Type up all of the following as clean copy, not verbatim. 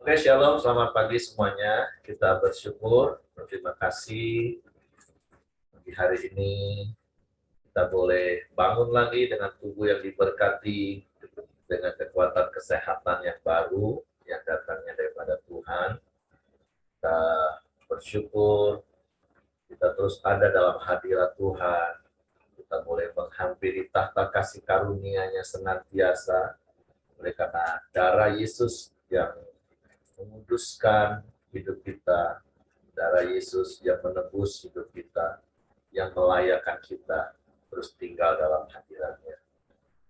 Oke, shalom, selamat pagi semuanya. Kita bersyukur, berterima kasih di hari ini kita boleh bangun lagi dengan tubuh yang diberkati, dengan kekuatan kesehatan yang baru yang datangnya daripada Tuhan. Kita bersyukur, kita terus ada dalam hadirat Tuhan. Kita boleh menghampiri tahta kasih karunia-Nya senantiasa, oleh karena darah Yesus yang menguduskan hidup kita, darah Yesus yang menebus hidup kita, yang melayakkan kita terus tinggal dalam hadirat-Nya.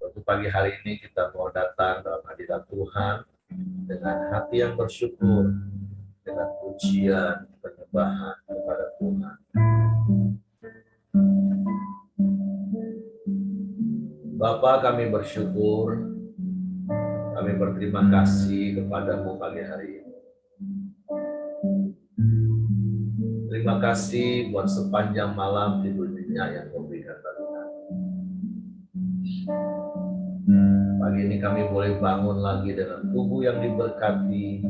Untuk pagi hari ini kita mau datang dalam hadirat Tuhan dengan hati yang bersyukur, dengan pujian, penyembahan kepada Tuhan. Bapa, kami bersyukur, kami berterima kasih kepadamu pagi hari ini. Terima kasih buat sepanjang malam tidurnya yang kau berikan bagi kami. Pagi ini kami boleh bangun lagi dengan tubuh yang diberkati,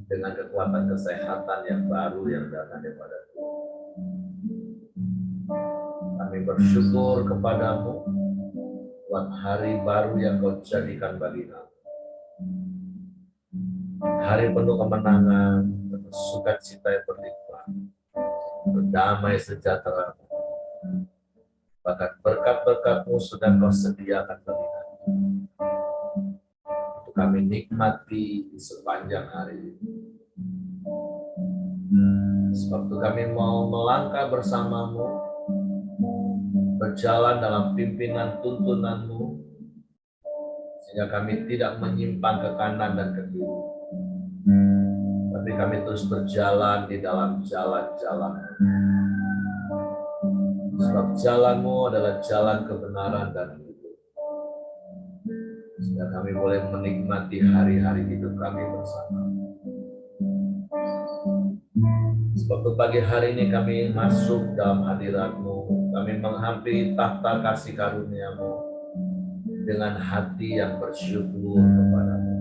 dengan kekuatan kesehatan yang baru yang datang daripada Tuhan. Kami bersyukur kepadamu buat hari baru yang kau jadikan bagi kami. Hari penuh kemenangan, penuh sukacita yang berlimpah, berdamai sejahtera. Bahkan berkat-berkat-Mu sudah kau sediakan bagi kami. Untuk kami nikmati di sepanjang hari ini. Sebab itu kami mau melangkah bersama-Mu, berjalan dalam pimpinan tuntunan-Mu, sehingga kami tidak menyimpang ke kanan dan ke kiri. Tapi kami terus berjalan di dalam jalan-jalan. Sebab jalan-Mu adalah jalan kebenaran dan hidup. Sehingga kami boleh menikmati hari-hari hidup kami bersama. Sebab pagi hari ini kami masuk dalam hadirat-Mu. Kami menghampiri tahta kasih karunia-Mu dengan hati yang bersyukur kepada-Mu.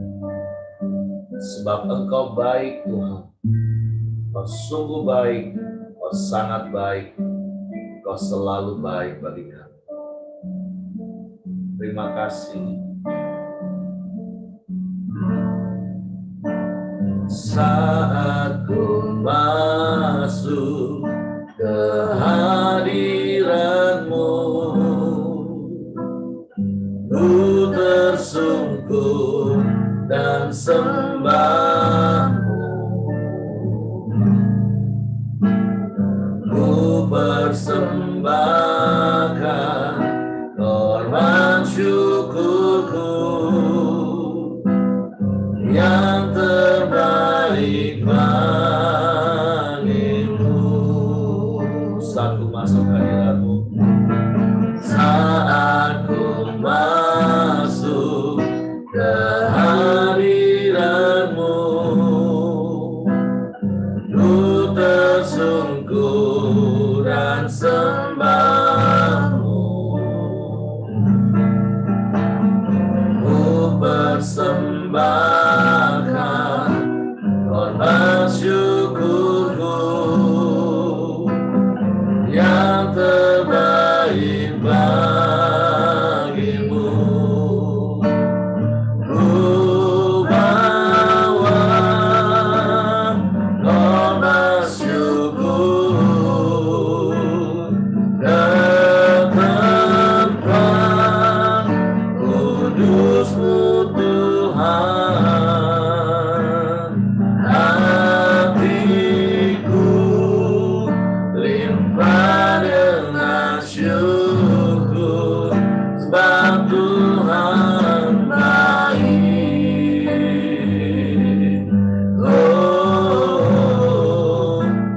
Sebab Engkau baik Tuhan. Engkau sungguh baik. Engkau sangat baik. Engkau selalu baik bagi kami. Terima kasih. Saat ku masuk ke hadirat-Mu, ku tersungkur dan sembah-Mu. Ku persembahkan korban syukurku yang terbaik bagimu. Saat ku masuk hadirat-Mu, saat ku masuk ke hadirat-Mu, ku tersungkur dan sembah-Mu. Ku persembahkan korban syukurku yang terbaik bagimu. Ku bawa korban syukur ke tempat kudus-Mu Tuhan. Hatiku limpah dengan syukur, sebab Tuhan baik. Oh,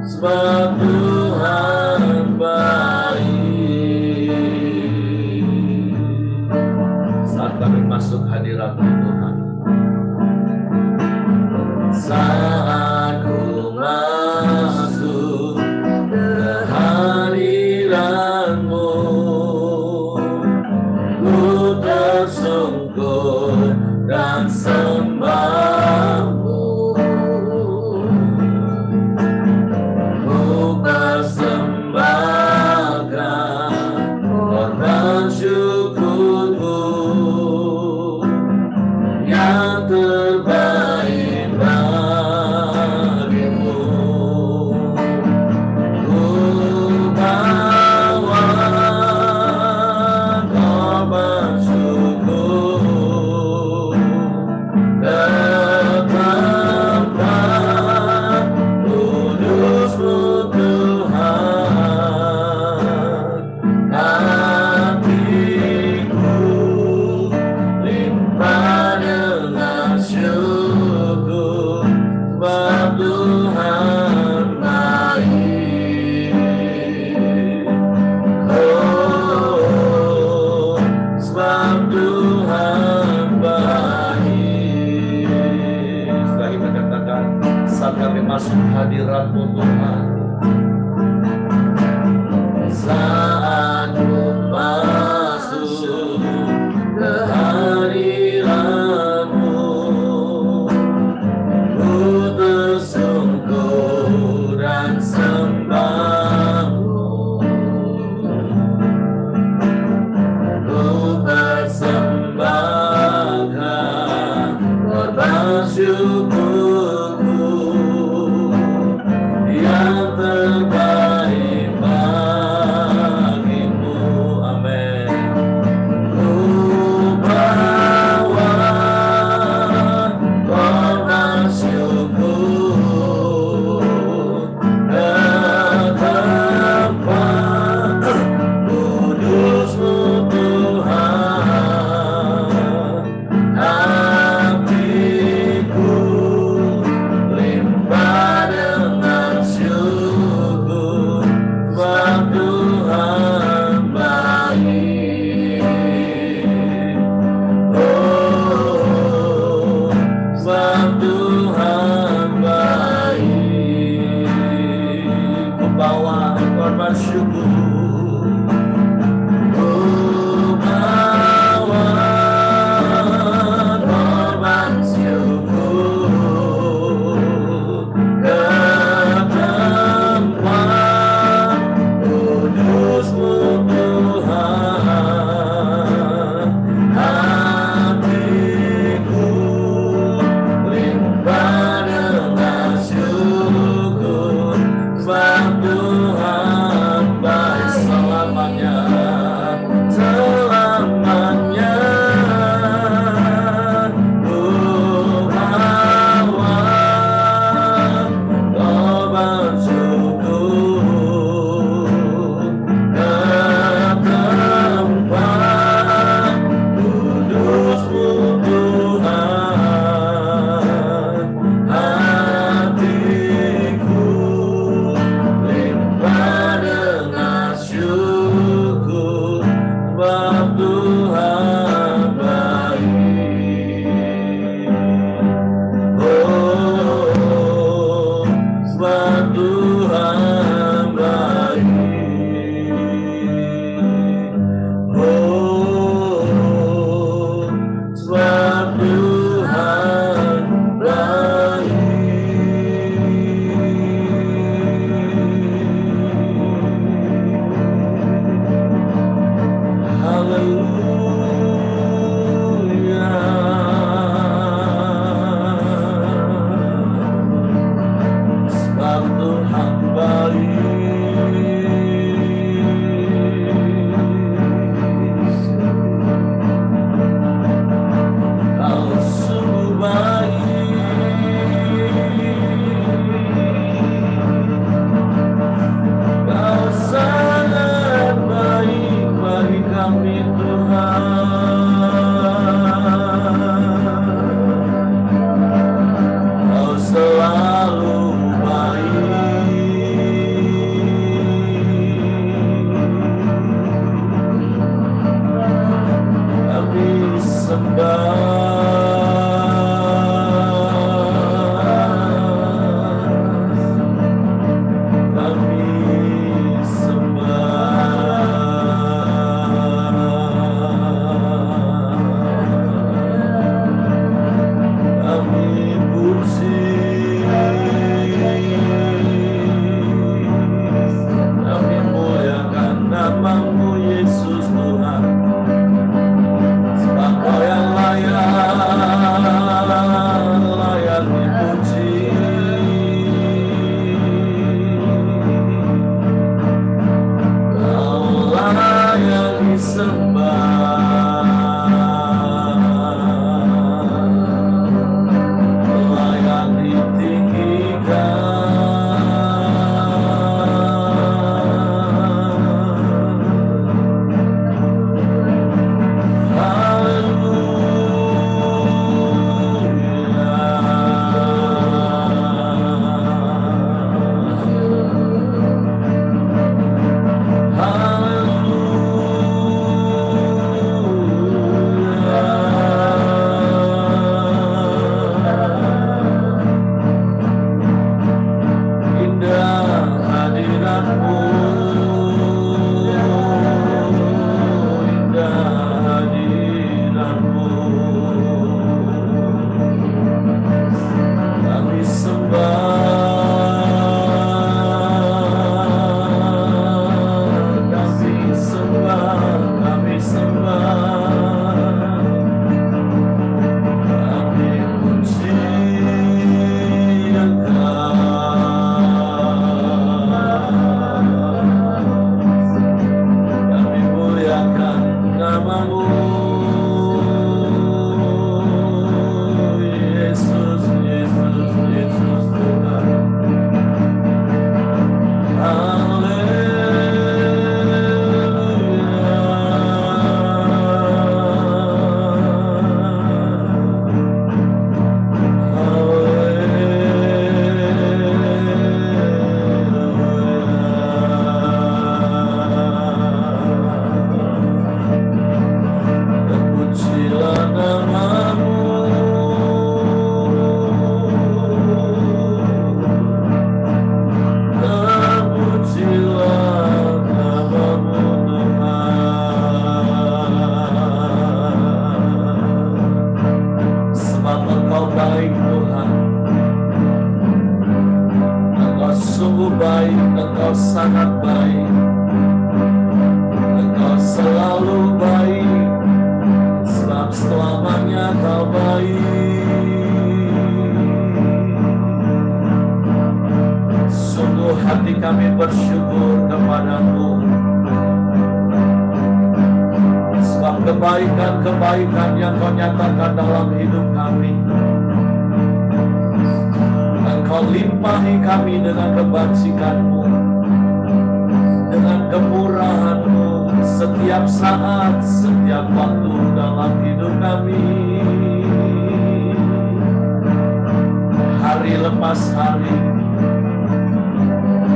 sebab Tuhan baik. Saat kami masuk hadirat-Mu Tuhan, saat ku masuk ke hadirat-Mu, ku tersungkur dan sembah-Mu. Dengan syukur sebab Tuhan baik. Oh, sebab Tuhan baik. Setelah kita katakan, saat kami masuk hadirat-Mu Tuhan, saat ku masuk ke hadirat-Mu, ku tersungkur dan sembah-Mu, ku persembahkan korban syukurku yang Engkau sangat baik, Engkau selalu baik, sebab selamanya Kau baik. Sungguh hati kami bersyukur kepada-Mu, sebab kebaikan-kebaikan yang Kau nyatakan dalam hidup kami. Engkau limpahi kami dengan kebajikan-Mu, dengan kemurahan-Mu setiap saat, setiap waktu dalam hidup kami. Hari lepas hari,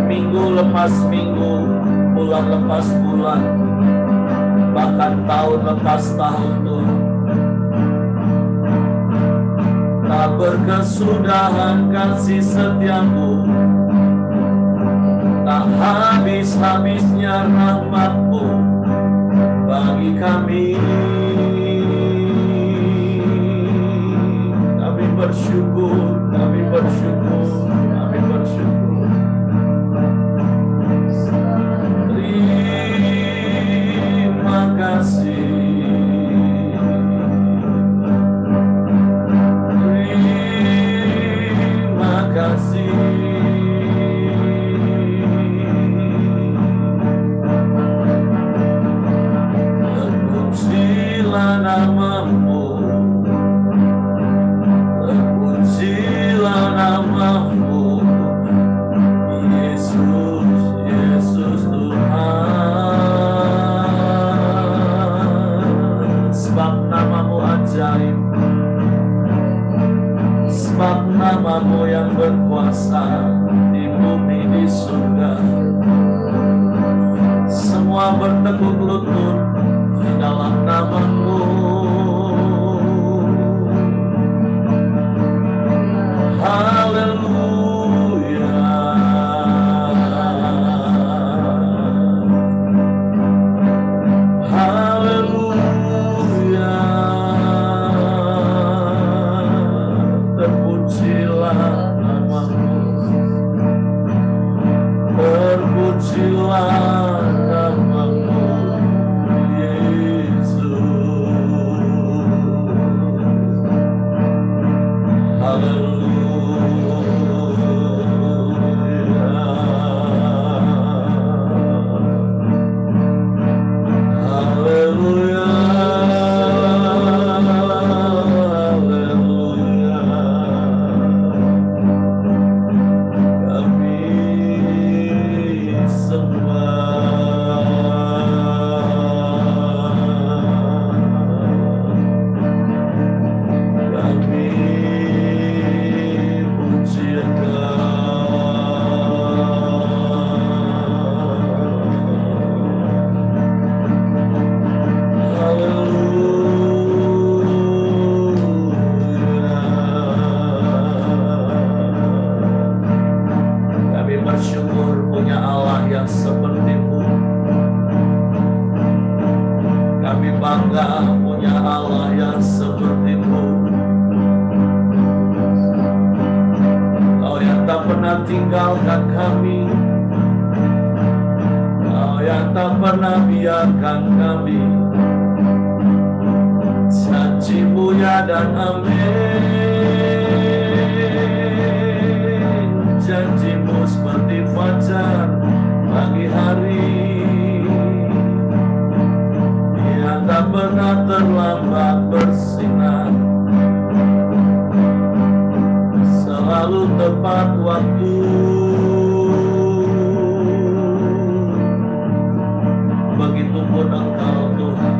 minggu lepas minggu, bulan lepas bulan, bahkan tahun lepas tahun, Tuhan. Tak berkesudahan kasih setia-Mu, tak habis-habisnya rahmat-Mu bagi kami. Kami bersyukur, kami bersyukur, kami bersyukur. Terima kasih. Terpujilah nama-Mu, terpujilah nama-Mu, Yesus, Yesus Tuhan. Sebab nama-Mu ajaib, sebab nama-Mu yang berkuasa di bumi, di surga. Semua bertekuk lutut di dalam nama-Mu. Haleluya. Haleluya. Terpujilah nama-Mu, terpujilah nama-Mu, Yesus. Haleluya. Haleluya. Kami bersyukur punya Allah yang seperti-Mu. Kami bangga punya Allah yang seperti-Mu. Kau yang tak pernah tinggalkan kami, Kau yang tak pernah biarkan kami. Janji-Mu ya dan amin. Janji-Mu seperti fajar pagi hari, yang tak pernah terlambat bersinar, selalu tepat waktu. Begitupun Engkau Tuhan,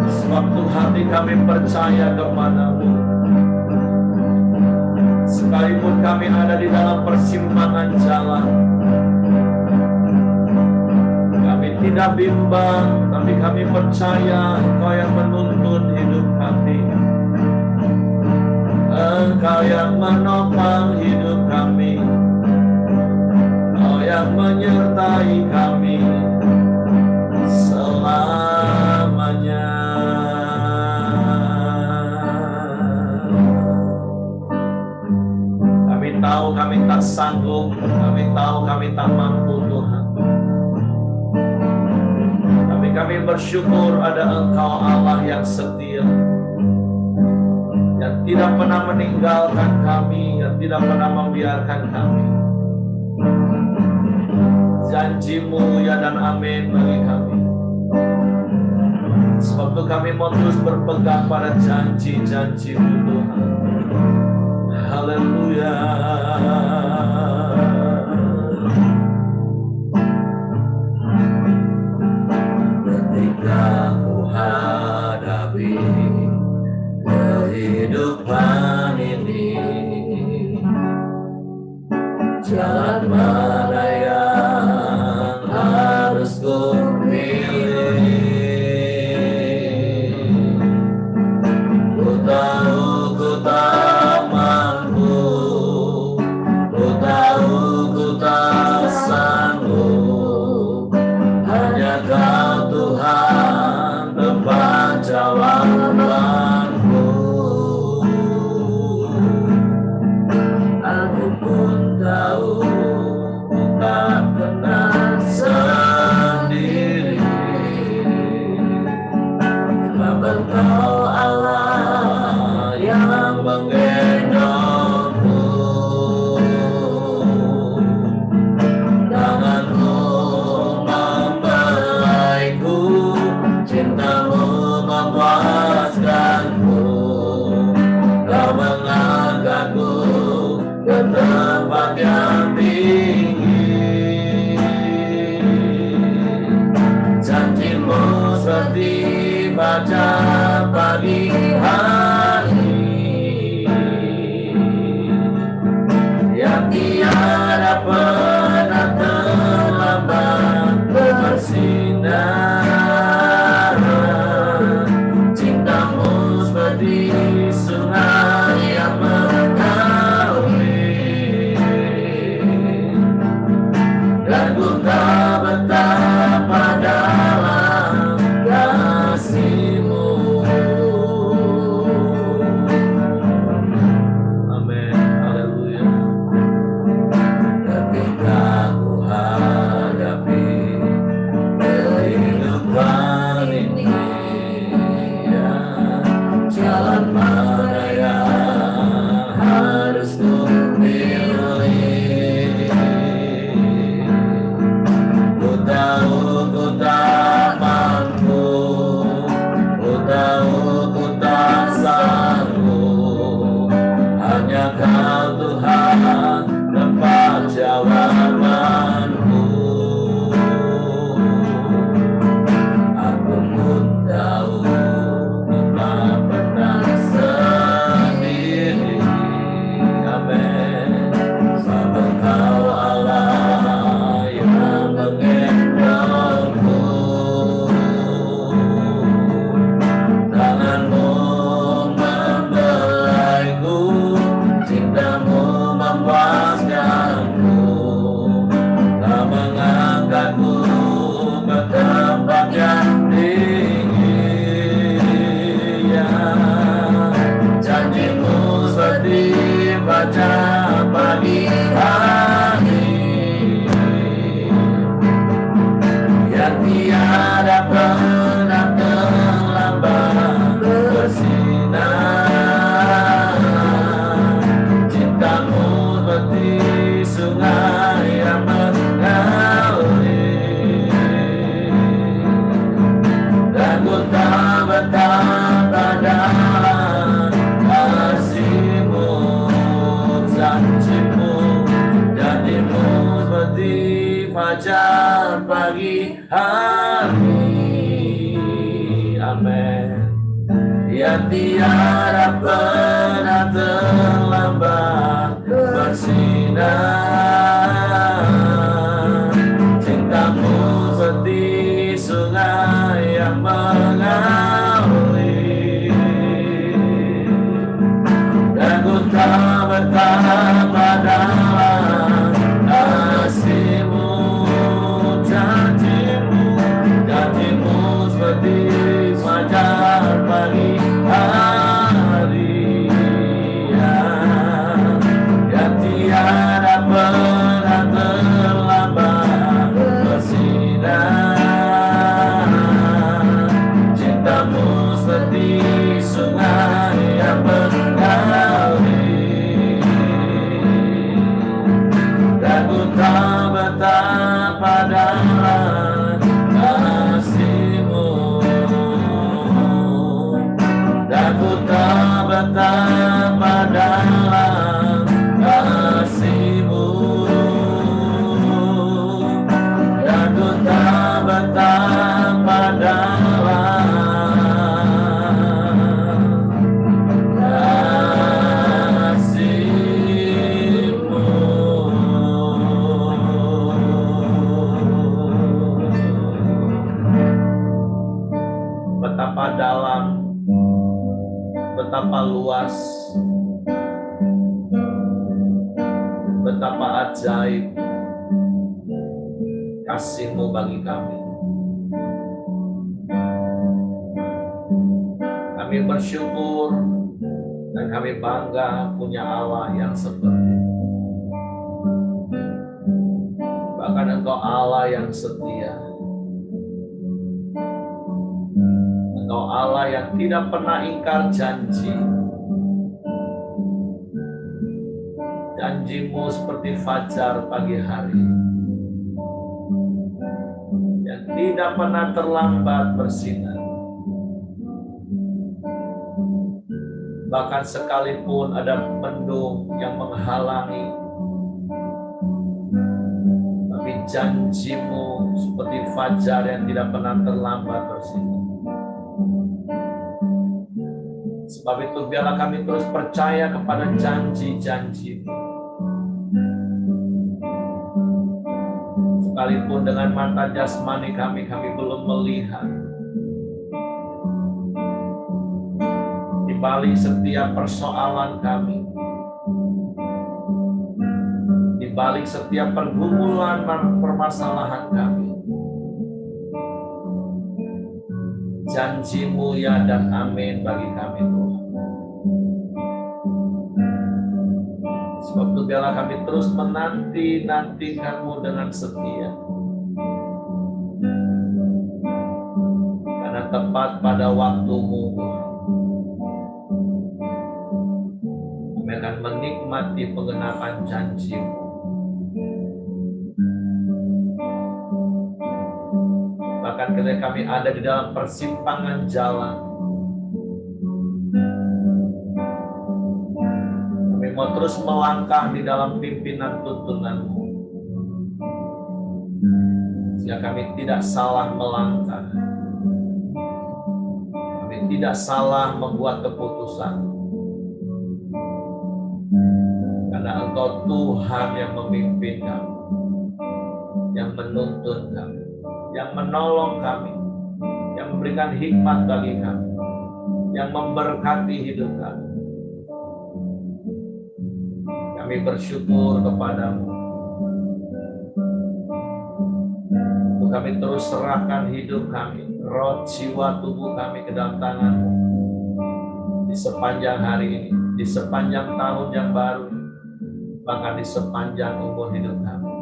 sewaktu hati kami percaya kepada-Mu. Sekalipun kami ada di dalam persimpangan jalan, kami tidak bimbang, tapi kami percaya Engkau yang menuntun hidup kami. Engkau yang menopang hidup kami, Engkau yang menyertai kami selamanya. Kami tahu kami tak sanggup, kami tahu kami tak mampu Tuhan. Tapi kami bersyukur ada Engkau Allah yang setia, yang tidak pernah meninggalkan kami, yang tidak pernah membiarkan kami. Janji-Mu ya dan amin bagi kami. Sebab itu kami mau terus berpegang pada janji-janji-Mu Tuhan. Haleluya. Ketika ku hadapi kehidupan ini, jalan mana yang harus ku pilih? Ku tahu ku tak mampu, ku tahu ku tak sanggup. Hanya Kau Tuhan tempat jawabanku. Aku pun tahu ku tak pernah sendiri, sebab Engkau Allah yang menggendongku. Tangan-Mu membelaiku, cinta-Mu memuaskanku. Kau mengangkatku ke tempat yang tinggi. Janji-Mu seperti fajar pagi hari, yang tiada pernah terlambat bersinar. Cinta-Mu seperti sungai yang mengalir, dan ku tak betapa dalam kasih-Mu. Amin. Haleluya. Ketika ku hadapi kehidupan ini, ya, jalan mana yang harus ku pilih? Ku tahu ku tak mampu, ku tahu ku tak sanggup. Hanya Kau Tuhan tempat jawabanku. Aku pun tahu ku tak pernah sendiri. Amin. Sebab Engkau Allah yang menggendongku. Tangan-Mu membelaiku, cinta-Mu memuaskanku. Kau mengangkatku ke tempat yang tinggi, ya. Janji-Mu seperti fajar pagi hari, yang tiada pernah terlambat bersinar. Cinta-Mu seperti sungai yang mengalir, dan ku tak betapa dalam kasih-Mu. Janji-Mu, janji-Mu seperti fajar pagi hari. Amin. Yang tiada pernah terlambat bersinar. Cinta-Mu seperti sungai yang mengalir, dan ku tak betapa dalam kasih-Mu. Janji-Mu, janji-Mu seperti fajar pagi hari, ya, yang tiada pernah sungai yang mengalir, dan ku tahu betapa dalam kasih-Mu, dan ku tahu betapa dalam kasih-Mu, dan ku tahu betapa dalam betapa dalam, betapa luas, betapa ajaib kasih-Mu bagi kami. Kami bersyukur dan kami bangga punya Allah yang seperti itu. Bahkan Engkau Allah yang setia. Engkau Allah yang tidak pernah ingkar janji. Janji-Mu seperti fajar pagi hari, yang tidak pernah terlambat bersinar. Bahkan sekalipun ada mendung yang menghalangi, tapi janji-Mu seperti fajar yang tidak pernah terlambat bersinar. Sebab itu biarlah kami terus percaya kepada janji-janji-Mu. Sekalipun dengan mata jasmani kami belum melihat. Di balik setiap persoalan kami, di balik setiap pergumulan dan permasalahan kami, janji-Mu ya dan amin bagi kami Tuhan. Sebab itu biarlah kami terus menanti-nantikan-Mu dengan setia. Karena tepat pada waktu-Mu, kami akan menikmati penggenapan janji-Mu. Bahkan ketika kami ada di dalam persimpangan jalan, kami mau terus melangkah di dalam pimpinan tuntunan-Mu, sehingga kami tidak salah melangkah, kami tidak salah membuat keputusan, karena Engkau Tuhan yang memimpin kami, yang menuntun kami, yang menolong kami, yang memberikan hikmat bagi kami, yang memberkati hidup kami. Kami bersyukur kepada-Mu. Kami terus serahkan hidup kami, roh, jiwa, tubuh kami ke dalam tangan-Mu. Di sepanjang hari ini, di sepanjang tahun yang baru, bahkan di sepanjang umur hidup kami,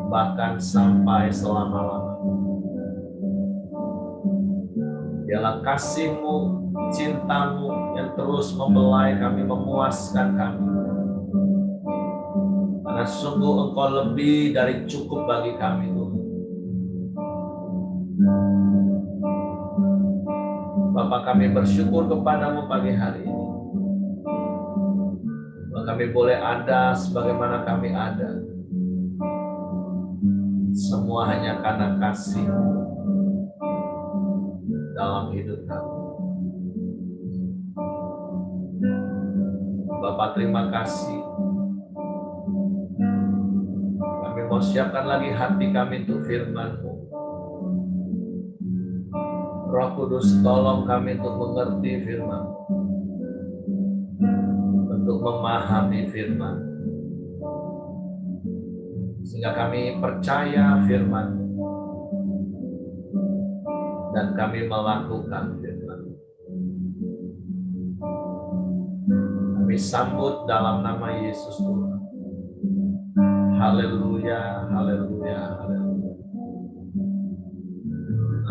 bahkan sampai selama-lamanya. Biarlah kasih-Mu, cinta-Mu yang terus membelai kami, memuaskan kami. Karena sungguh Engkau lebih dari cukup bagi kami, Tuhan. Bapa, kami bersyukur kepada-Mu pagi hari ini. Bahwa kami boleh ada sebagaimana kami ada. Semua hanya karena kasih-Mu dalam hidup kami. Bapa, terima kasih. Kami mau siapkan lagi hati kami untuk firman-Mu. Roh Kudus, tolong kami untuk mengerti firman-Mu, untuk memahami firman, sehingga kami percaya firman-Mu dan kami melakukan firman. Kami sambut dalam nama Yesus Tuhan. Haleluya, haleluya, haleluya.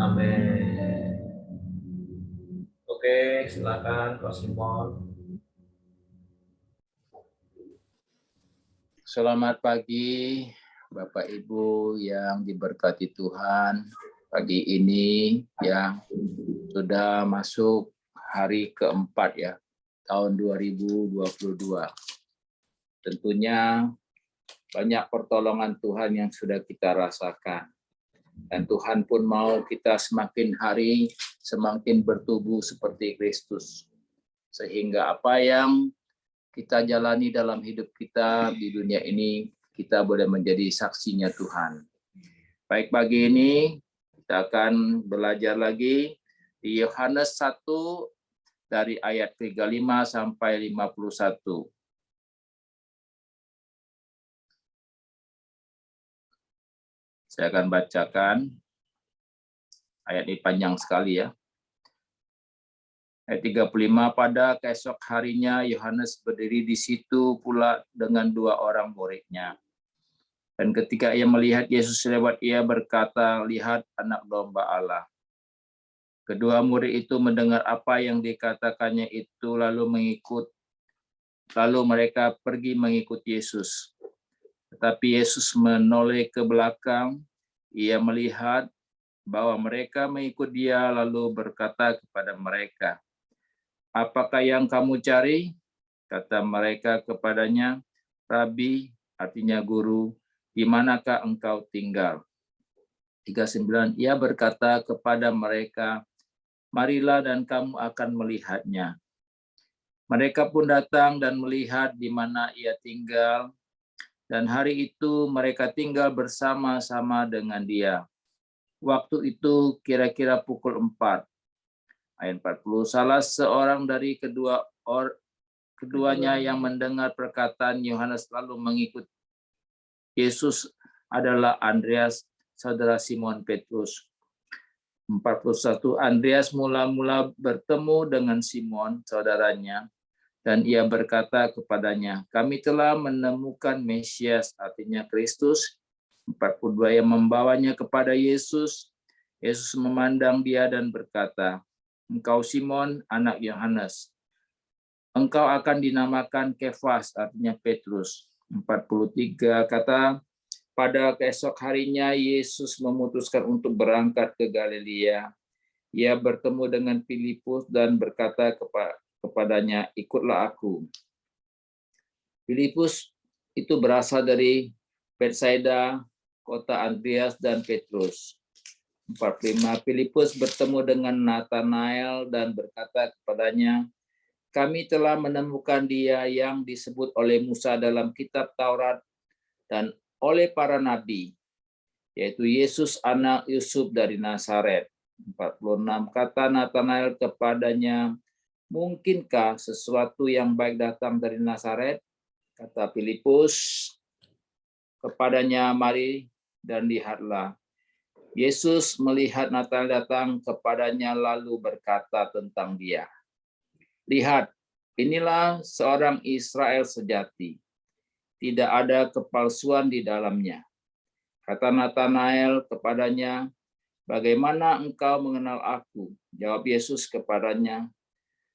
Amin. Oke, silakan Pak Simon. Selamat pagi Bapak Ibu yang diberkati Tuhan. Pagi ini yang sudah masuk hari keempat ya, tahun 2022. Tentunya banyak pertolongan Tuhan yang sudah kita rasakan. Dan Tuhan pun mau kita semakin hari semakin bertumbuh seperti Kristus. Sehingga apa yang kita jalani dalam hidup kita di dunia ini, kita boleh menjadi saksinya Tuhan. Baik, pagi ini kita akan belajar lagi di Yohanes 1 dari ayat 35 sampai 51. Saya akan bacakan. Ayat ini panjang sekali ya. Ayat 35, pada keesok harinya Yohanes berdiri di situ pula dengan 2 orang muridnya. Dan ketika ia melihat Yesus lewat, ia berkata, "Lihat anak domba Allah." Kedua murid itu mendengar apa yang dikatakannya itu lalu mereka pergi mengikut Yesus. Tetapi Yesus menoleh ke belakang, ia melihat bahwa mereka mengikut dia lalu berkata kepada mereka, "Apakah yang kamu cari?" Kata mereka kepadanya, "Rabi," artinya guru, "di manakah engkau tinggal?" 39, ia berkata kepada mereka, "Marilah dan kamu akan melihatnya." Mereka pun datang dan melihat di mana ia tinggal, dan hari itu mereka tinggal bersama-sama dengan dia. Waktu itu kira-kira pukul 4. Ayat 40, salah seorang dari keduanya yang mendengar perkataan Yohanes lalu mengikut Yesus adalah Andreas, saudara Simon Petrus. 41, Andreas mula-mula bertemu dengan Simon, saudaranya, dan ia berkata kepadanya, "Kami telah menemukan Mesias," artinya Kristus. 42, yang membawanya kepada Yesus. Yesus memandang dia dan berkata, "Engkau Simon, anak Yohanes. Engkau akan dinamakan Kefas," artinya Petrus. 43 kata, pada keesok harinya Yesus memutuskan untuk berangkat ke Galilea. Ia bertemu dengan Filipus dan berkata kepadanya, "Ikutlah aku." Filipus itu berasal dari Betsaida, kota Andreas dan Petrus. 45, Filipus bertemu dengan Nathanael dan berkata kepadanya, "Kami telah menemukan dia yang disebut oleh Musa dalam kitab Taurat dan oleh para nabi, yaitu Yesus anak Yusuf dari Nazaret." 46, kata Nathanael kepadanya, "Mungkinkah sesuatu yang baik datang dari Nazaret?" Kata Filipus kepadanya, "Mari dan lihatlah." Yesus melihat Nathanael datang kepadanya lalu berkata tentang dia, "Lihat, inilah seorang Israel sejati. Tidak ada kepalsuan di dalamnya." Kata Nathanael kepadanya, "Bagaimana engkau mengenal aku?" Jawab Yesus kepadanya,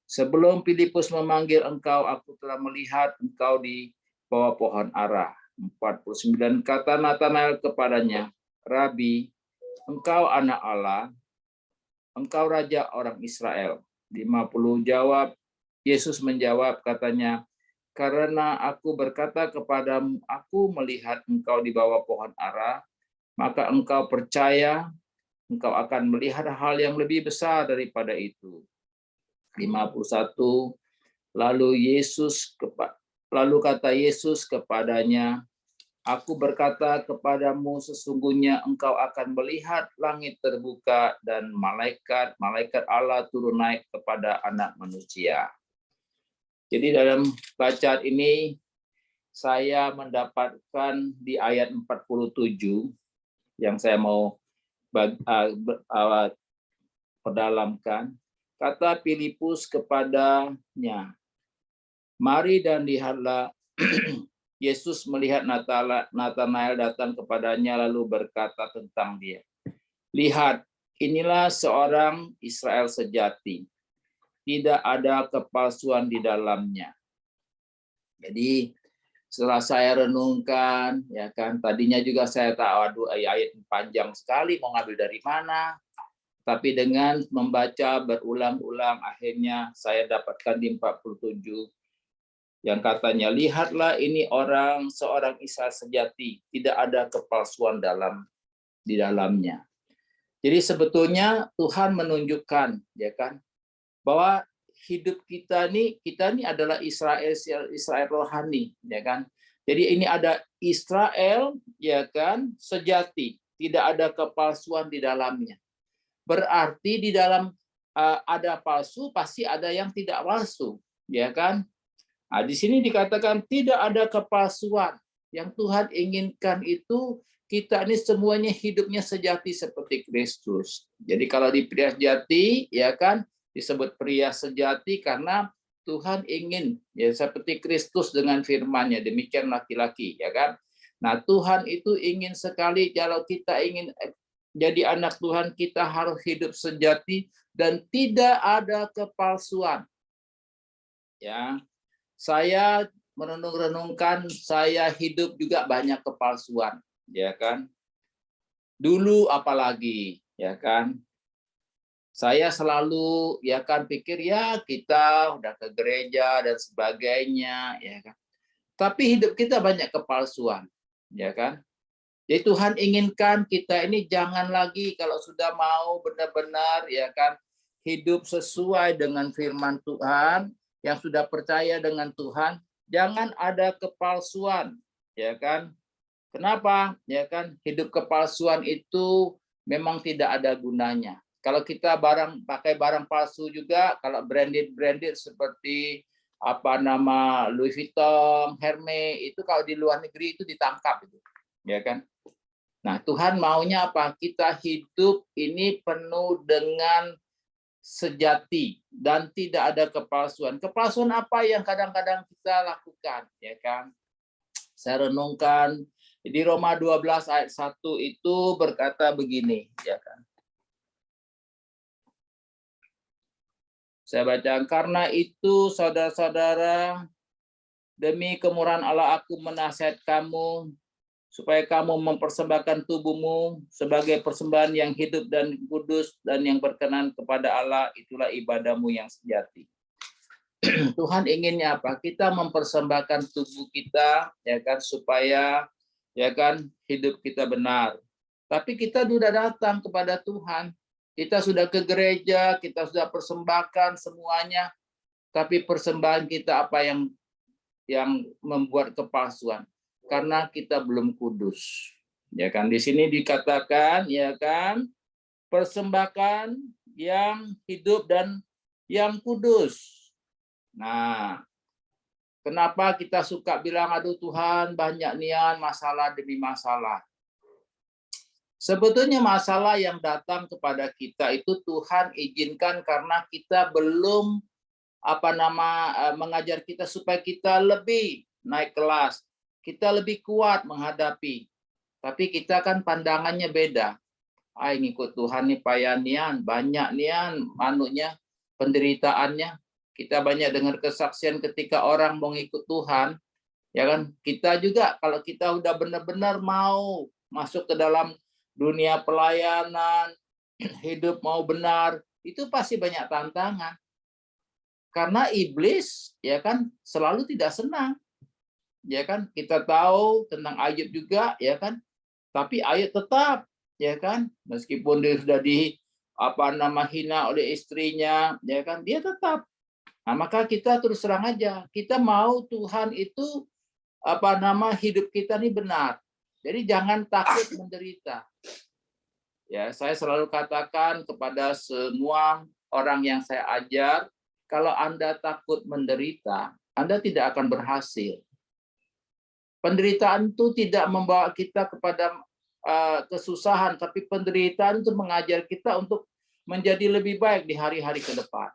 "Sebelum Filipus memanggil engkau, aku telah melihat engkau di bawah pohon ara." 49, kata Nathanael kepadanya, "Rabi, engkau anak Allah, engkau raja orang Israel." 50, Yesus menjawab katanya, "Karena aku berkata kepadamu, aku melihat engkau di bawah pohon ara, maka engkau percaya, engkau akan melihat hal yang lebih besar daripada itu." 51, lalu kata Yesus kepadanya, "Aku berkata kepadamu, sesungguhnya engkau akan melihat langit terbuka dan malaikat Allah turun naik kepada Anak Manusia." Jadi dalam bacaan ini saya mendapatkan di ayat 47 yang saya mau perdalamkan. Kata Filipus kepadanya, "Mari dan lihatlah." Yesus melihat Nathanael datang kepadanya lalu berkata tentang dia, "Lihat, inilah seorang Israel sejati. tidak ada kepalsuan di dalamnya. Jadi setelah saya renungkan, ya kan, tadinya juga saya tahu, aduh ayat panjang sekali, mau ngambil dari mana. Tapi dengan membaca berulang-ulang, akhirnya saya dapatkan di 47 yang katanya, lihatlah ini seorang Isa sejati, tidak ada kepalsuan di dalamnya. Jadi sebetulnya Tuhan menunjukkan, ya kan, bahwa hidup kita ini adalah Israel rohani, ya kan. Jadi ini ada Israel, ya kan, sejati, tidak ada kepalsuan di dalamnya. Berarti di dalam ada palsu, pasti ada yang tidak palsu, ya kan. Nah, di sini dikatakan tidak ada kepalsuan. Yang Tuhan inginkan itu kita ini semuanya hidupnya sejati seperti Kristus. Jadi kalau di pria sejati, ya kan, disebut pria sejati karena Tuhan ingin ya seperti Kristus dengan firman-Nya, demikian laki-laki, ya kan. Nah, Tuhan itu ingin sekali kalau kita ingin jadi anak Tuhan, kita harus hidup sejati dan tidak ada kepalsuan. Ya. Saya merenung-renungkan, saya hidup juga banyak kepalsuan, ya kan. Dulu apalagi, ya kan. Saya selalu ya kan pikir ya kita udah ke gereja dan sebagainya, ya kan. Tapi hidup kita banyak kepalsuan, ya kan. Jadi Tuhan inginkan kita ini jangan lagi kalau sudah mau benar-benar ya kan hidup sesuai dengan firman Tuhan, yang sudah percaya dengan Tuhan, jangan ada kepalsuan, ya kan. Kenapa? Ya kan, hidup kepalsuan itu memang tidak ada gunanya. Kalau kita pakai barang palsu juga, kalau branded seperti Louis Vuitton, Hermes, itu kalau di luar negeri itu ditangkap itu, ya kan. Nah, Tuhan maunya apa? Kita hidup ini penuh dengan sejati dan tidak ada kepalsuan. Kepalsuan apa yang kadang-kadang kita lakukan, ya kan? Saya renungkan di Roma 12 ayat 1 itu berkata begini, ya kan? Saya baca, karena itu saudara-saudara, demi kemurahan Allah aku menasihat kamu supaya kamu mempersembahkan tubuhmu sebagai persembahan yang hidup dan kudus dan yang berkenan kepada Allah, itulah ibadahmu yang sejati. Tuhan inginnya apa? Kita mempersembahkan tubuh kita, ya kan, supaya ya kan hidup kita benar. Tapi kita sudah datang kepada Tuhan, kita sudah ke gereja, kita sudah persembahkan semuanya, tapi persembahan kita apa yang membuat kepalsuan? Karena kita belum kudus, ya kan. Di sini dikatakan, ya kan, persembahkan yang hidup dan yang kudus. Nah, kenapa kita suka bilang, aduh Tuhan banyak nian masalah demi masalah. Sebetulnya masalah yang datang kepada kita itu Tuhan izinkan karena kita belum mengajar kita supaya kita lebih naik kelas, kita lebih kuat menghadapi. Tapi kita kan pandangannya beda. Ngikut Tuhan nih payah nian, banyak nian penderitaannya. Kita banyak dengar kesaksian ketika orang mau ikut Tuhan, ya kan? Kita juga kalau kita udah benar-benar mau masuk ke dalam dunia pelayanan, hidup mau benar, itu pasti banyak tantangan. Karena iblis, ya kan, selalu tidak senang. Ya kan? Kita tahu tentang Ayub juga, ya kan? Tapi Ayub tetap, ya kan? Meskipun dia sudah hina oleh istrinya, ya kan? Dia tetap. Nah, maka kita terus terang aja, kita mau Tuhan itu hidup kita ini benar. Jadi jangan takut menderita. Ya, saya selalu katakan kepada semua orang yang saya ajar, kalau Anda takut menderita, Anda tidak akan berhasil. Penderitaan itu tidak membawa kita kepada kesusahan, tapi penderitaan itu mengajar kita untuk menjadi lebih baik di hari-hari ke depan.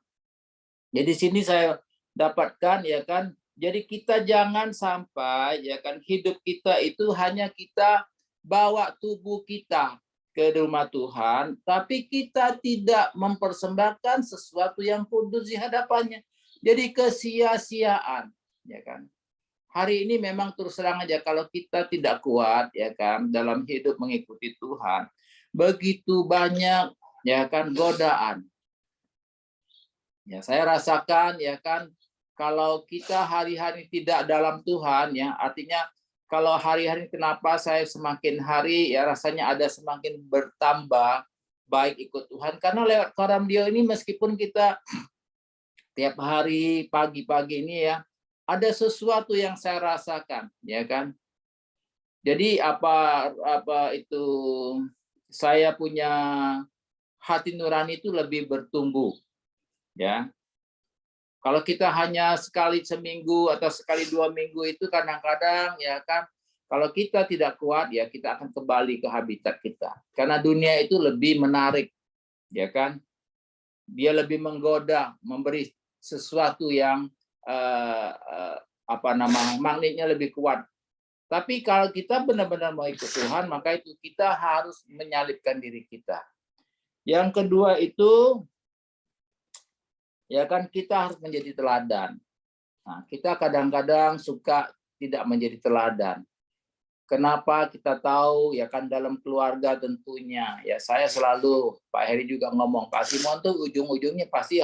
Jadi sini saya dapatkan, ya kan, jadi kita jangan sampai, ya kan, hidup kita itu hanya kita bawa tubuh kita ke rumah Tuhan, tapi kita tidak mempersembahkan sesuatu yang kudus di hadapannya. Jadi kesia-siaan, ya kan? Hari ini memang terus terang aja kalau kita tidak kuat, ya kan, dalam hidup mengikuti Tuhan, begitu banyak, ya kan, godaan. Ya, saya rasakan, ya kan, kalau kita hari-hari tidak dalam Tuhan, ya, artinya kalau hari-hari kenapa saya semakin hari ya rasanya ada semakin bertambah baik ikut Tuhan karena lewat koram dia ini meskipun kita tiap hari pagi-pagi ini ya ada sesuatu yang saya rasakan ya kan. Jadi apa itu saya punya hati nurani itu lebih bertumbuh ya. Kalau kita hanya sekali seminggu atau sekali 2 minggu itu kadang-kadang ya kan, kalau kita tidak kuat ya kita akan kembali ke habitat kita. Karena dunia itu lebih menarik, ya kan? Dia lebih menggoda, memberi sesuatu yang magnetnya lebih kuat. Tapi kalau kita benar-benar mau ikut Tuhan, maka itu kita harus menyalibkan diri kita. Yang kedua itu ya kan kita harus menjadi teladan. Nah, kita kadang-kadang suka tidak menjadi teladan. Kenapa? Kita tahu ya kan dalam keluarga tentunya. Ya saya selalu Pak Heri juga ngomong Pak Simon tuh ujung-ujungnya pasti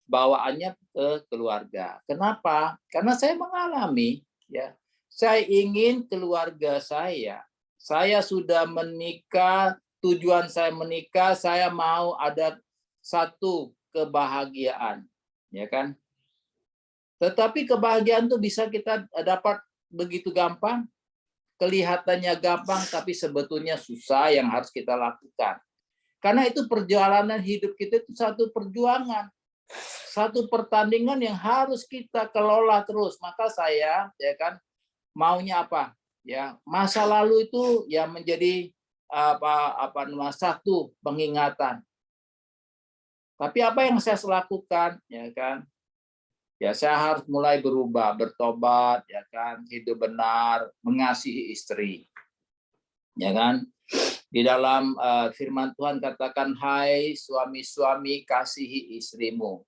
bawaannya ke keluarga. Kenapa? Karena saya mengalami ya. Saya ingin keluarga saya sudah menikah, tujuan saya menikah, saya mau ada satu kebahagiaan, ya kan? Tetapi kebahagiaan itu bisa kita dapat begitu gampang, kelihatannya gampang, tapi sebetulnya susah yang harus kita lakukan. Karena itu perjalanan hidup kita itu satu perjuangan, satu pertandingan yang harus kita kelola terus. Maka saya, ya kan, maunya apa? Ya, masa lalu itu ya menjadi satu pengingatan. Tapi apa yang saya lakukan, ya kan? Ya saya harus mulai berubah, bertobat, ya kan, hidup benar, mengasihi istri, ya kan? Di dalam firman Tuhan katakan, hai suami-suami kasihi istrimu,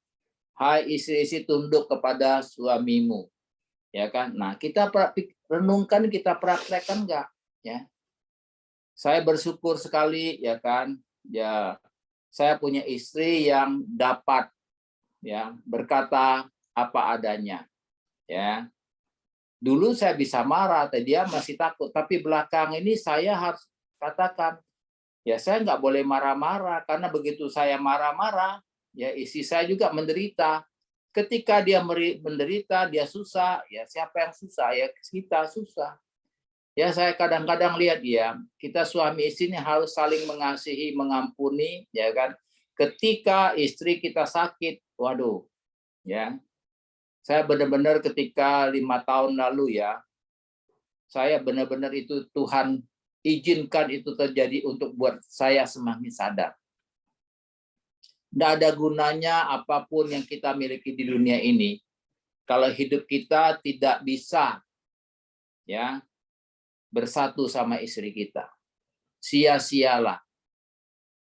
hai istri-istri tunduk kepada suamimu, ya kan? Nah kita renungkan, kita praktekkan enggak? Ya, saya bersyukur sekali, ya kan? Ya. Saya punya istri yang dapat ya berkata apa adanya. Ya. Dulu saya bisa marah, dia masih takut, tapi belakang ini saya harus katakan, ya saya nggak boleh marah-marah karena begitu saya marah-marah, ya istri saya juga menderita. Ketika dia menderita, dia susah, ya siapa yang susah? Ya kita susah. Ya saya kadang-kadang lihat ya, kita suami istri ini harus saling mengasihi, mengampuni, ya kan. Ketika istri kita sakit, waduh, ya. Saya benar-benar ketika 5 tahun lalu ya, saya benar-benar itu Tuhan izinkan itu terjadi untuk buat saya semakin sadar. Tidak ada gunanya apapun yang kita miliki di dunia ini, kalau hidup kita tidak bisa, ya, bersatu sama istri kita, sia-sialah.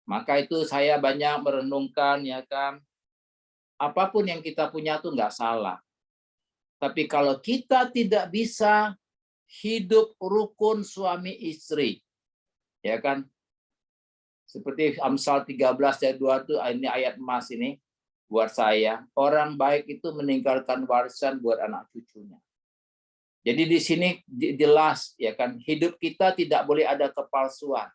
Maka itu saya banyak merenungkan ya kan, apapun yang kita punya tuh nggak salah. Tapi kalau kita tidak bisa hidup rukun suami istri, ya kan, seperti Amsal 13 ayat 2 itu ini ayat emas ini buat saya, orang baik itu meninggalkan warisan buat anak cucunya. Jadi di sini jelas ya kan, hidup kita tidak boleh ada kepalsuan.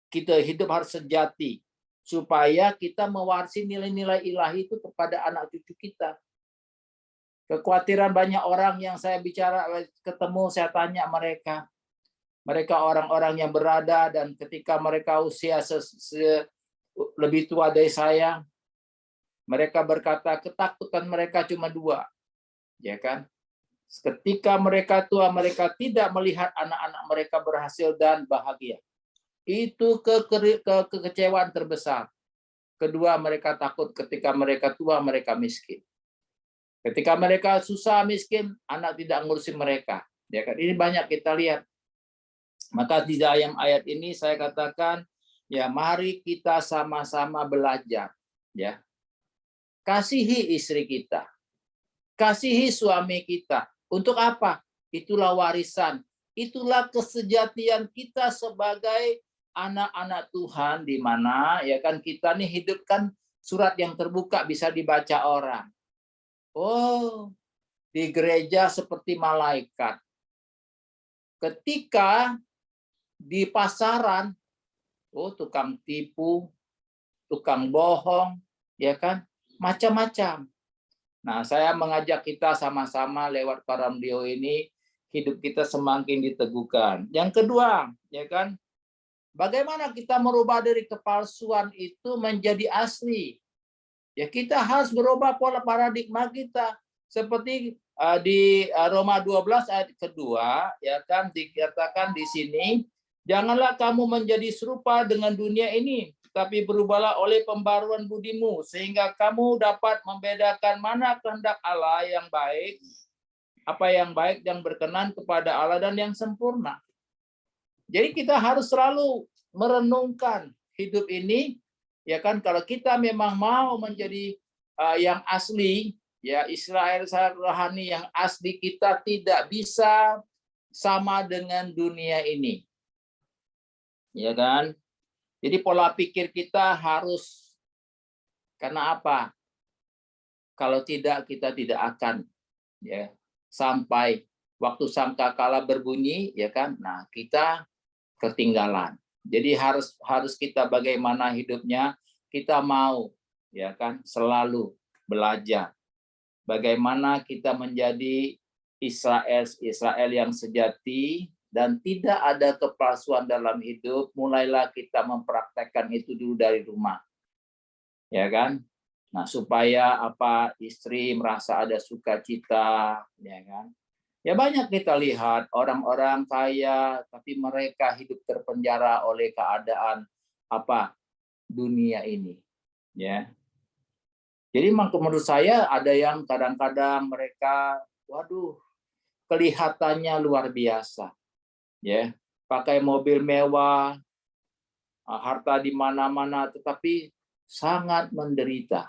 Kita hidup harus sejati supaya kita mewarisi nilai-nilai ilahi itu kepada anak cucu kita. Kekhawatiran banyak orang yang saya bicara ketemu, saya tanya mereka. Mereka orang-orang yang berada dan ketika mereka usia lebih tua dari saya, mereka berkata ketakutan mereka cuma 2. Ya kan? Ketika mereka tua, mereka tidak melihat anak-anak mereka berhasil dan bahagia. Itu kekecewaan terbesar. Kedua, mereka takut ketika mereka tua, mereka miskin. Ketika mereka susah miskin, anak tidak ngurusin mereka. Ya kan? Ini banyak kita lihat. Maka di dalam ayat ini saya katakan, Ya, mari kita sama-sama belajar, ya. Kasihi istri kita, kasihi suami kita. Untuk apa? Itulah warisan, itulah kesejatian kita sebagai anak-anak Tuhan, di mana ya kan kita nih hidupkan surat yang terbuka bisa dibaca orang. Oh, di gereja seperti malaikat. Ketika di pasaran, oh tukang tipu, tukang bohong, ya kan, macam-macam. Nah, saya mengajak kita sama-sama lewat para video ini, hidup kita semakin diteguhkan. Yang kedua, ya kan, bagaimana kita merubah dari kepalsuan itu menjadi asli? Ya, kita harus berubah pola paradigma kita. Seperti di Roma 12 ayat kedua, ya kan, dikatakan di sini, janganlah kamu menjadi serupa dengan dunia ini, tapi berubahlah oleh pembaruan budimu, sehingga kamu dapat membedakan mana kehendak Allah yang baik, apa yang baik, yang berkenan kepada Allah dan yang sempurna. Jadi kita harus selalu merenungkan hidup ini, ya kan, kalau kita memang mau menjadi yang asli, ya Israel rohani yang asli, kita tidak bisa sama dengan dunia ini. Ya kan? Jadi pola pikir kita harus, karena apa? Kalau tidak, kita tidak akan ya sampai waktu sangkakala berbunyi, ya kan? Nah, kita ketinggalan. Jadi harus kita bagaimana hidupnya, kita mau ya kan selalu belajar bagaimana kita menjadi Israel yang sejati dan tidak ada kepalsuan dalam hidup. Mulailah kita mempraktekkan itu dulu dari rumah. Ya kan? Nah, supaya apa, istri merasa ada sukacita, ya kan? Ya banyak kita lihat orang-orang kaya tapi mereka hidup terpenjara oleh keadaan apa? Dunia ini, ya. Jadi menurut saya ada yang kadang-kadang mereka waduh, kelihatannya luar biasa, ya. Pakai mobil mewah, harta di mana-mana, tetapi sangat menderita.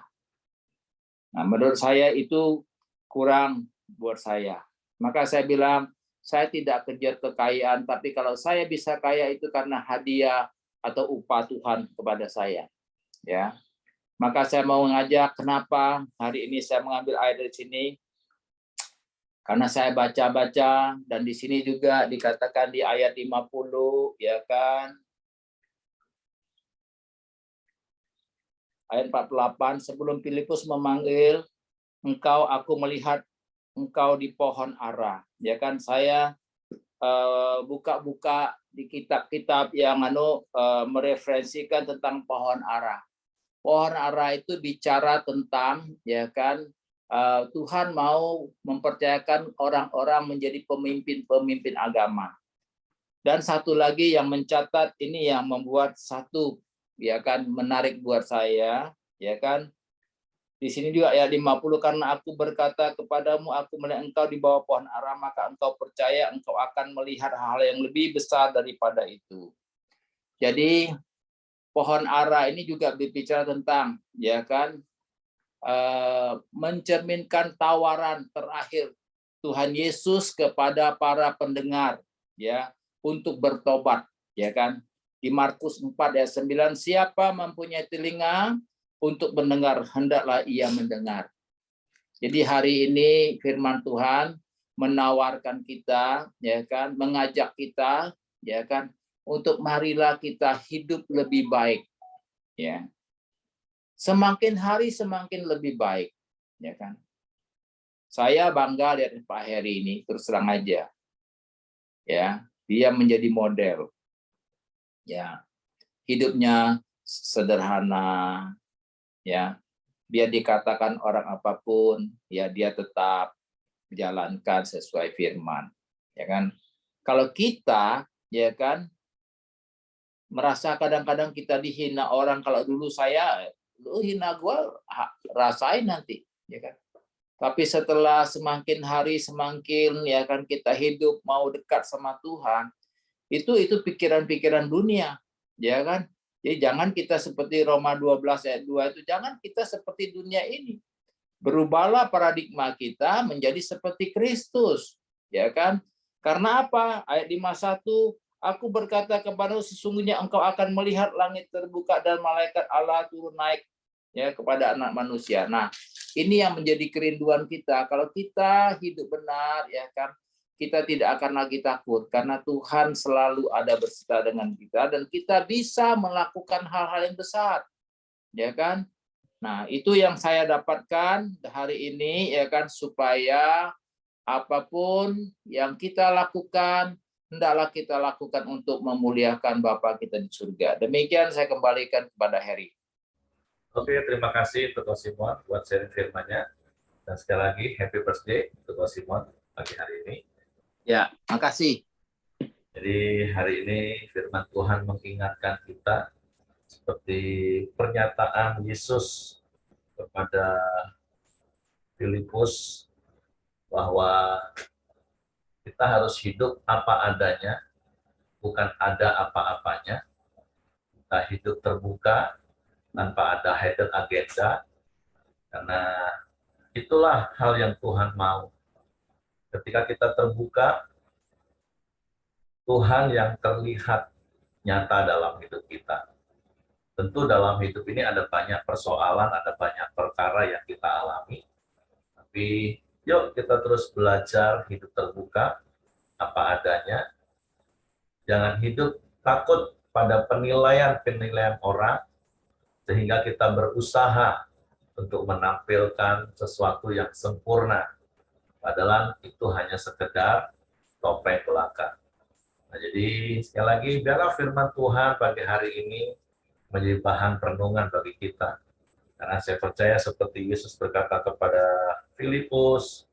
Nah, menurut saya itu kurang buat saya. Maka saya bilang, saya tidak kejar kekayaan, tapi kalau saya bisa kaya itu karena hadiah atau upah Tuhan kepada saya. Ya, maka saya mau mengajak, kenapa hari ini saya mengambil ayat dari sini? Karena saya baca-baca, dan di sini juga dikatakan di ayat 50, ya kan? Ayat 48, sebelum Filipus memanggil, engkau, aku melihat engkau di pohon ara. Ya kan, saya buka-buka di kitab-kitab yang mereferensikan tentang pohon ara. Pohon ara itu bicara tentang, ya kan, Tuhan mau mempercayakan orang-orang menjadi pemimpin-pemimpin agama. Dan satu lagi yang mencatat ini yang membuat satu, ya kan, menarik buat saya, ya kan. Di sini juga ayat 50, karena aku berkata kepadamu, aku melihat engkau di bawah pohon ara, maka engkau percaya engkau akan melihat hal yang lebih besar daripada itu. Jadi pohon ara ini juga berbicara tentang, ya kan, mencerminkan tawaran terakhir Tuhan Yesus kepada para pendengar, ya, untuk bertobat, ya kan. Di Markus 4 ayat 9, siapa mempunyai telinga untuk mendengar, hendaklah ia mendengar. Jadi hari ini firman Tuhan menawarkan kita, ya kan, mengajak kita, ya kan, untuk marilah kita hidup lebih baik, ya. Semakin hari semakin lebih baik, ya kan. Saya bangga lihat Pak Heri ini, terus terang aja, ya, dia menjadi model, ya, hidupnya sederhana, ya, biar dikatakan orang apapun, ya dia tetap menjalankan sesuai firman, ya kan. Kalau kita, ya kan, merasa kadang-kadang kita dihina orang, kalau dulu saya, lu hina gua, rasain nanti, ya kan. Tapi setelah semakin hari semakin, ya kan, kita hidup mau dekat sama Tuhan, itu pikiran-pikiran dunia, ya kan, Jadi jangan kita seperti Roma 12 ayat 2 itu, jangan kita seperti dunia ini. Berubahlah paradigma kita menjadi seperti Kristus, ya kan? Karena apa? Ayat 51, aku berkata kepadamu, sesungguhnya engkau akan melihat langit terbuka dan malaikat Allah turun naik ya kepada anak manusia. Nah, ini yang menjadi kerinduan kita. Kalau kita hidup benar, ya kan, kita tidak akan lagi takut karena Tuhan selalu ada beserta dengan kita dan kita bisa melakukan hal-hal yang besar, ya kan? Nah, itu yang saya dapatkan hari ini, ya kan, supaya apapun yang kita lakukan, hendaklah kita lakukan untuk memuliakan Bapa kita di surga. Demikian saya kembalikan kepada Heri. Oke, terima kasih untuk Ko Simon buat sharing firman-nya. Dan sekali lagi, happy birthday untuk Ko Simon pagi hari ini. Ya, makasih. Jadi hari ini firman Tuhan mengingatkan kita seperti pernyataan Yesus kepada Filipus bahwa kita harus hidup apa adanya, bukan ada apa-apanya. Kita hidup terbuka tanpa ada hidden agenda, karena itulah hal yang Tuhan mau. Ketika kita terbuka, Tuhan yang terlihat nyata dalam hidup kita. Tentu dalam hidup ini ada banyak persoalan, ada banyak perkara yang kita alami. Tapi yuk kita terus belajar hidup terbuka, apa adanya. Jangan hidup takut pada penilaian-penilaian orang, sehingga kita berusaha untuk menampilkan sesuatu yang sempurna. Padahal itu hanya sekedar topeng belaka. Nah, jadi sekali lagi, biarlah firman Tuhan pagi hari ini menjadi bahan perenungan bagi kita. Karena saya percaya seperti Yesus berkata kepada Filipus,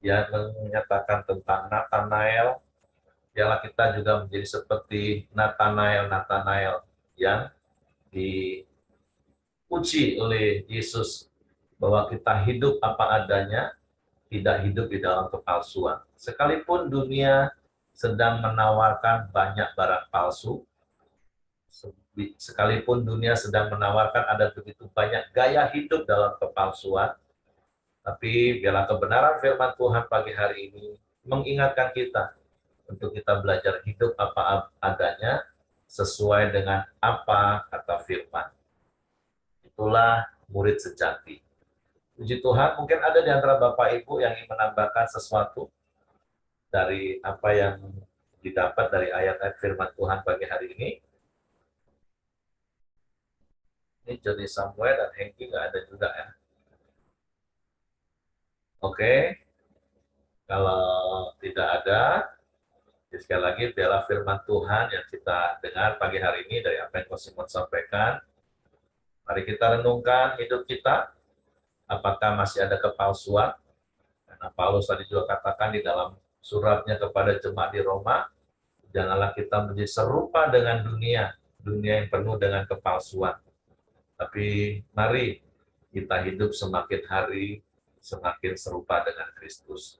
yang menyatakan tentang Nathanael, biarlah kita juga menjadi seperti Nathanael yang dipuji oleh Yesus, bahwa kita hidup apa adanya, tidak hidup di dalam kepalsuan. Sekalipun dunia sedang menawarkan banyak barang palsu, sekalipun dunia sedang menawarkan ada begitu banyak gaya hidup dalam kepalsuan, tapi biarlah kebenaran firman Tuhan pagi hari ini mengingatkan kita untuk kita belajar hidup apa adanya sesuai dengan apa kata firman. Itulah murid sejati. Puji Tuhan, mungkin ada di antara Bapak Ibu yang ingin menambahkan sesuatu dari apa yang didapat dari ayat-ayat firman Tuhan pagi hari ini. Ini Johnny Samuel dan Hengki nggak ada juga ya. Oke, kalau tidak ada, sekali lagi biarlah firman Tuhan yang kita dengar pagi hari ini dari apa yang Ko Simon sampaikan. Mari kita renungkan hidup kita, apakah masih ada kepalsuan? Karena Paulus tadi juga katakan di dalam suratnya kepada jemaat di Roma, janganlah kita menjadi serupa dengan dunia yang penuh dengan kepalsuan. Tapi mari kita hidup semakin hari semakin serupa dengan Kristus.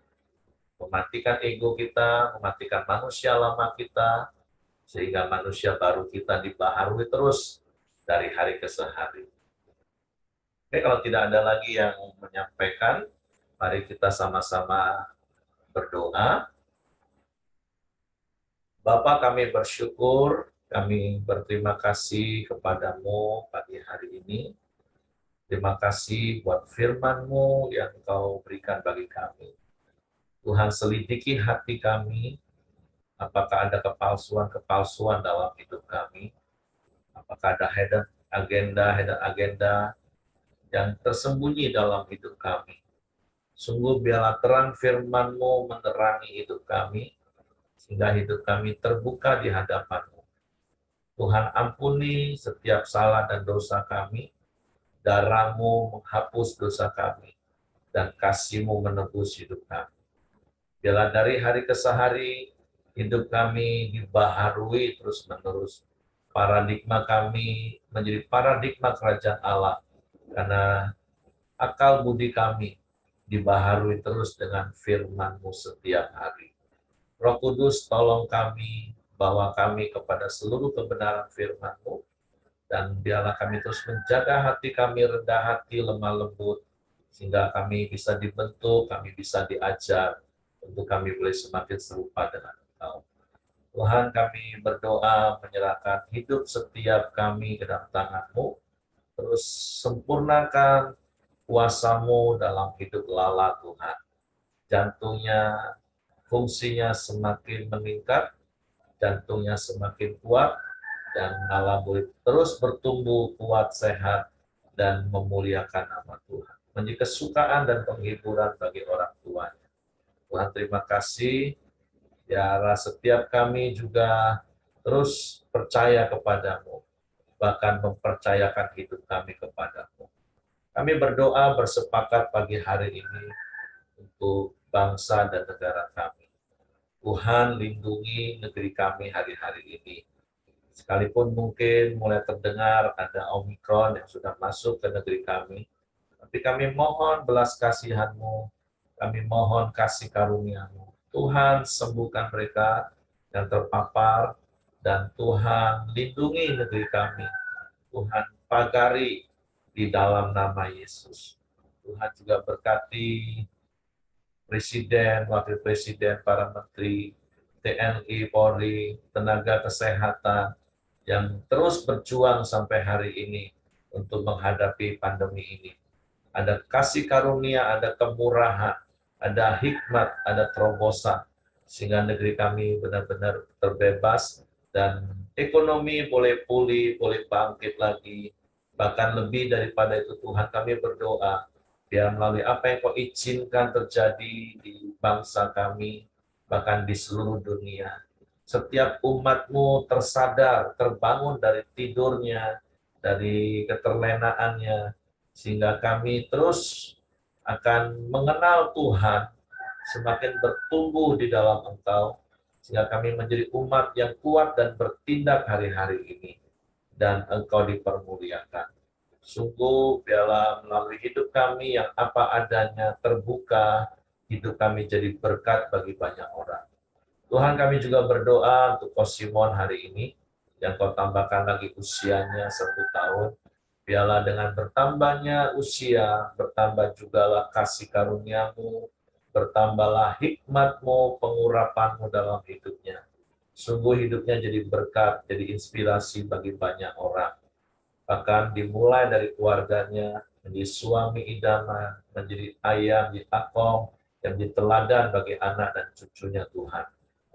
Mematikan ego kita, mematikan manusia lama kita, sehingga manusia baru kita dibaharui terus dari hari ke hari. Oke, kalau tidak ada lagi yang menyampaikan, mari kita sama-sama berdoa. Bapa, kami bersyukur, kami berterima kasih kepadamu pagi hari ini. Terima kasih buat firman-Mu yang Kau berikan bagi kami. Tuhan, selidiki hati kami, apakah ada kepalsuan-kepalsuan dalam hidup kami, apakah ada hidden agenda yang tersembunyi dalam hidup kami. Sungguh biarlah terang firman-Mu menerangi hidup kami, sehingga hidup kami terbuka di hadapan-Mu. Tuhan, ampuni setiap salah dan dosa kami, darah-Mu menghapus dosa kami, dan kasih-Mu menebus hidup kami. Biarlah dari hari ke hari, hidup kami dibaharui terus-menerus. Paradigma kami menjadi paradigma kerajaan Allah, karena akal budi kami dibaharui terus dengan firman-Mu setiap hari. Roh Kudus, tolong kami bawa kami kepada seluruh kebenaran firman-Mu, dan biarlah kami terus menjaga hati kami rendah hati, lemah lembut, sehingga kami bisa dibentuk, kami bisa diajar, untuk kami boleh semakin serupa dengan Engkau. Tuhan, kami berdoa menyerahkan hidup setiap kami ke dalam tangan-Mu, terus sempurnakan kuasa-Mu dalam hidup Lala Tuhan. Jantungnya, fungsinya semakin meningkat, jantungnya semakin kuat, dan Lala boleh terus bertumbuh kuat, sehat, dan memuliakan nama Tuhan. Menjadi kesukaan dan penghiburan bagi orang tuanya. Tuhan, terima kasih. Biarlah setiap kami juga terus percaya kepadamu, bahkan mempercayakan hidup kami kepadamu. Kami berdoa bersepakat pagi hari ini untuk bangsa dan negara kami. Tuhan, lindungi negeri kami hari-hari ini. Sekalipun mungkin mulai terdengar ada Omikron yang sudah masuk ke negeri kami, tapi kami mohon belas kasihan-Mu, kami mohon kasih karunia-Mu. Tuhan, sembuhkan mereka yang terpapar, dan Tuhan, lindungi negeri kami. Tuhan, pagari di dalam nama Yesus. Tuhan juga berkati Presiden, Wakil Presiden, para Menteri, TNI, Polri, tenaga kesehatan, yang terus berjuang sampai hari ini untuk menghadapi pandemi ini. Ada kasih karunia, ada kemurahan, ada hikmat, ada terobosan, sehingga negeri kami benar-benar terbebas, dan ekonomi boleh pulih, boleh bangkit lagi. Bahkan lebih daripada itu, Tuhan, kami berdoa, biar melalui apa yang Kau izinkan terjadi di bangsa kami, bahkan di seluruh dunia, setiap umat-Mu tersadar, terbangun dari tidurnya, dari keterlenaannya, sehingga kami terus akan mengenal Tuhan, semakin bertumbuh di dalam Engkau, sehingga kami menjadi umat yang kuat dan bertindak hari-hari ini, dan Engkau dipermuliakan. Sungguh, biarlah melalui hidup kami yang apa adanya terbuka, hidup kami jadi berkat bagi banyak orang. Tuhan, kami juga berdoa untuk Kosimon hari ini, yang Kau tambahkan lagi usianya 1 tahun. Biarlah dengan bertambahnya usia, bertambah jugalah kasih karunia-Mu, bertambahlah hikmat-Mu, pengurapan-Mu dalam hidupnya. Sungguh hidupnya jadi berkat, jadi inspirasi bagi banyak orang. Bahkan dimulai dari keluarganya, menjadi suami idaman, menjadi ayah, menjadi akong, yang menjadi teladan bagi anak dan cucunya Tuhan.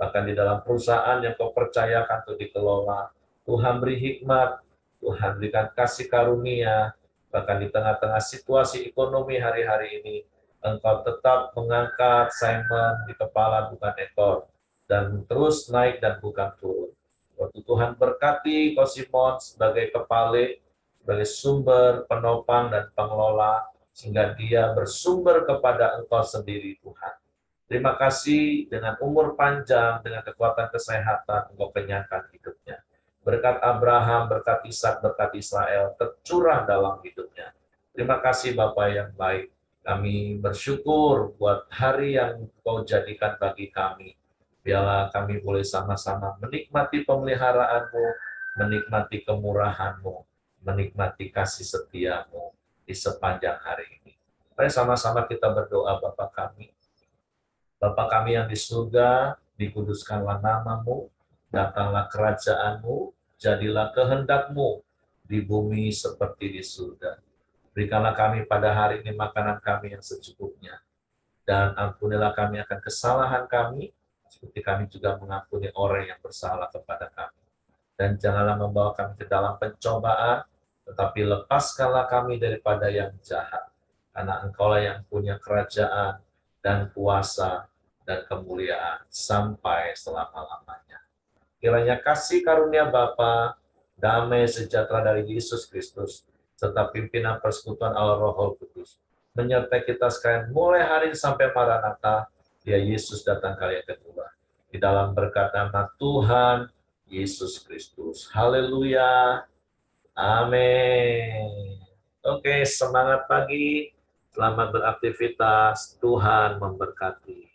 Bahkan di dalam perusahaan yang Kau percayakan untuk dikelola, Tuhan beri hikmat, Tuhan berikan kasih karunia, bahkan di tengah-tengah situasi ekonomi hari-hari ini, Engkau tetap mengangkat Simon di kepala bukan ekor, dan terus naik dan bukan turun. Waktu Tuhan berkati Kosimon sebagai kepala, sebagai sumber, penopang, dan pengelola, sehingga dia bersumber kepada Engkau sendiri, Tuhan. Terima kasih, dengan umur panjang, dengan kekuatan kesehatan, Engkau kenyangkan hidupnya. Berkat Abraham, berkat Ishak, berkat Israel, tercurah dalam hidupnya. Terima kasih Bapa yang baik. Kami bersyukur buat hari yang Kau jadikan bagi kami. Biarlah kami boleh sama-sama menikmati pemeliharaan-Mu, menikmati kemurahan-Mu, menikmati kasih setia-Mu di sepanjang hari ini. Mari sama-sama kita berdoa. Bapa kami yang di surga, dikuduskanlah nama-Mu, datanglah kerajaan-Mu, jadilah kehendak-Mu di bumi seperti di surga. Berikanlah kami pada hari ini makanan kami yang secukupnya, dan ampunilah kami akan kesalahan kami, seperti kami juga mengampuni orang yang bersalah kepada kami. Dan janganlah membawa kami ke dalam pencobaan, tetapi lepaskanlah kami daripada yang jahat. Karena Engkaulah yang punya kerajaan dan kuasa dan kemuliaan sampai selama-lamanya. Kiranya kasih karunia Bapa, damai sejahtera dari Yesus Kristus, serta pimpinan persekutuan Allah Roh Kudus, menyertai kita sekalian mulai hari ini sampai Maranatha, dia Yesus datang kali yang kedua. Di dalam berkat nama Tuhan Yesus Kristus. Haleluya. Amin. Oke, semangat pagi. Selamat beraktivitas. Tuhan memberkati.